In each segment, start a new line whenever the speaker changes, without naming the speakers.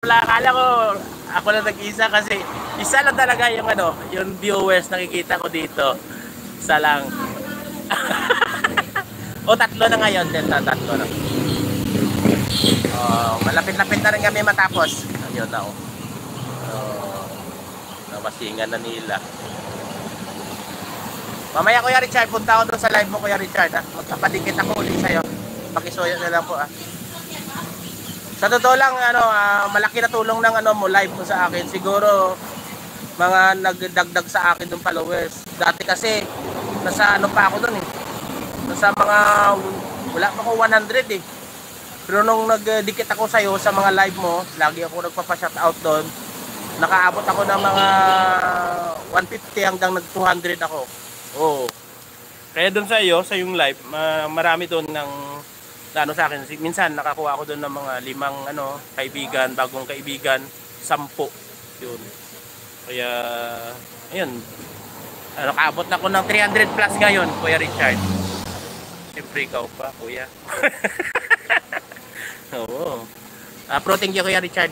Wala, akala ko ako lang nag-isa kasi isa lang talaga yung yung viewers nakikita ko dito. Isa lang. O tatlo na ngayon, tatlo na. Malapit-lapit na rin kami matapos. Ayun na oh. Namasingan na nila. Mamaya Kuya Richard, punta ako doon sa live mo Kuya Richard. Magpapadikit ako ulit sa'yo. Pakisuyo na lang po Sa totoo lang, malaki na tulong ng mo live mo sa akin. Siguro, mga nagdagdag sa akin ng followers. Dati kasi, nasa pa ako doon eh. Nasa mga, wala pa ako 100 eh. Pero nung nagdikit ako sa'yo sa mga live mo, lagi ako nagpapa-shoutout doon. Nakaabot ako ng mga 150 hanggang nag 200 ako. Oo. Kaya doon sa iyo, sa yung live, marami doon ng sa akin. Minsan nakakuha ako doon ng mga 5 kaibigan, bagong kaibigan, 10. Yun. Kaya ayun. Nakaabot na ako ng 300 plus ngayon, Kuya Richard. Siyempre ikaw pa, Kuya. Oo. Pro thank you Kuya Richard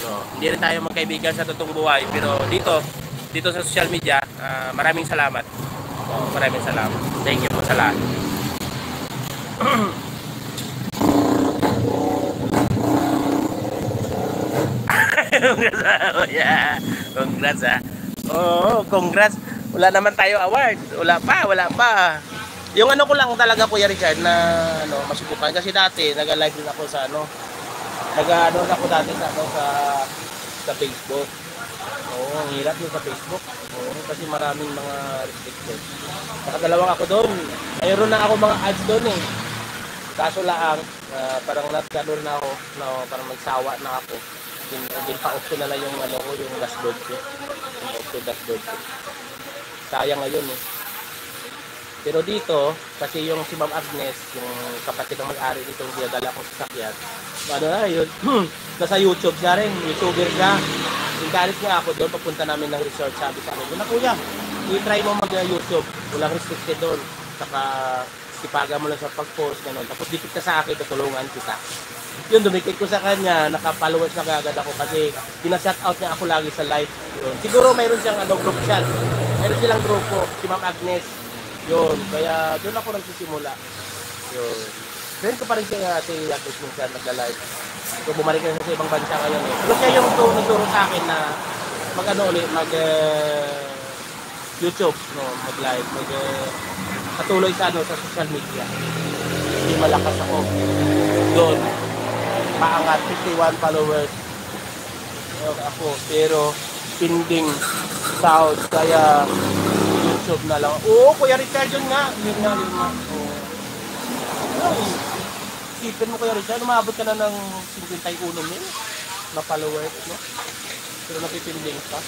So, hindi rin tayo magkaibigan sa totoong buhay, pero dito sa social media, maraming salamat. Maraming salamat. Thank you po sa lahat. Congrats congrats. Wala naman tayo award. Wala pa. Yung ko lang talaga Kuya Richard na masubukan kasi dati nag-live din ako sa ako dati sa Facebook. Ang hirap yung sa Facebook. Kasi maraming mga restricted. Nakadalawang ako doon. Mayroon na ako mga ads doon eh. Kaso lang, parang nagkano na ako, parang magsawa na ako. Pa-off ko na lang yung yung dashboard ko. Yung off ko dashboard ko. Sayang ngayon eh. Pero dito, kasi yung si Ma'am Agnes, yung kapatid ng mag-ari nitong dinadala kong sasakyan, yun, nasa YouTube siya rin, YouTuber siya. Encourage niya ako doon, papunta namin ng resort, sabi sa amin, na kuya, i-try mo mag-YouTube, walang restricted doon, saka ipaga mo lang sa pag-post, gano'n. Tapos dikit ka sa akin, tutulungan kita. Yun, dumikit ko sa kanya, naka-followers na kagad ako kasi pinashoutout niya ako lagi sa live. Yun. Siguro mayroon siyang group chat, mayroon silang grupo, si Ma'am Agnes. Yun, kaya doon ako nagsisimula. Yun. Friend ko pa rin siya si Agnes minsan nagla-live. So bumalik na sa ibang bansa ngayon eh. Pero siya yung nagturo sa akin na YouTube, mag-live, patuloy sa sa social media. Hindi malakas ako. Doon, maangat 51 followers. Ako, pero pending sahod, kaya YouTube na lang. Oo, Kuya Richard, yun nga. Yun nga. Isipin mo Kuya Richard, umabot ka na ng 51 mil na followers, no? Pero napipinding pa.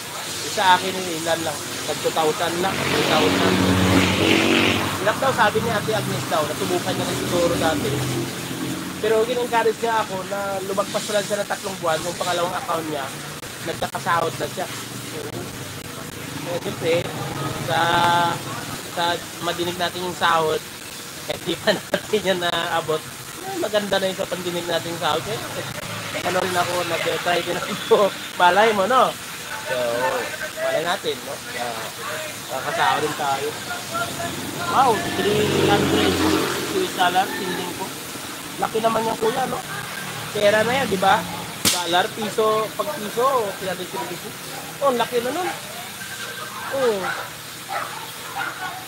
Sa akin, ilan lang. Nag 2,000 lang. 2,000. Hirap daw, sabi ni Ate Agnes daw, natubukan niya ng siguro dati. Pero ginencourage niya ako na lumagpas lang siya ng 3 buwan, yung pangalawang account niya, nagkakasahod na siya. Kaya siyempre, sa madinig natin yung sahod, di pa natin yan naabot, maganda na yung sa pandinig natin yung sahod. Ano rin ako, nag-try din ako, malay mo, no? So, malay natin, no? Kakasahod rin tayo. Wow, $300 tinding ko. Laki naman yung kuya, no? Pera na yan, di ba? Dollar, piso, pag piso, $300. Oh, laki na nun. Oh.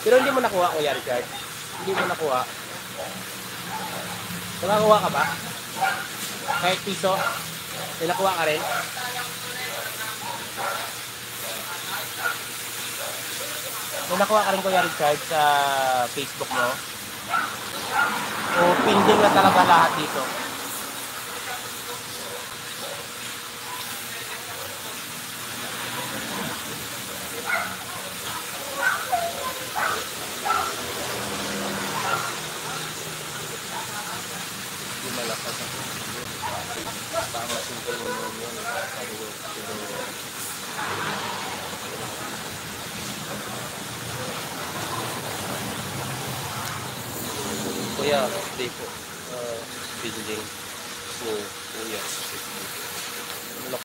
Pero hindi mo nakuha, Kuya Richard. Hindi mo nakuha. Nakakuha ka ba? Kahit piso? May nakuha ka rin? May nakuha ka rin, Kuya Richard, sa Facebook mo? O pending na talaga lahat dito? Malakas ako. Tama simple mo yun. Kuya, update po. Building. So, kuya.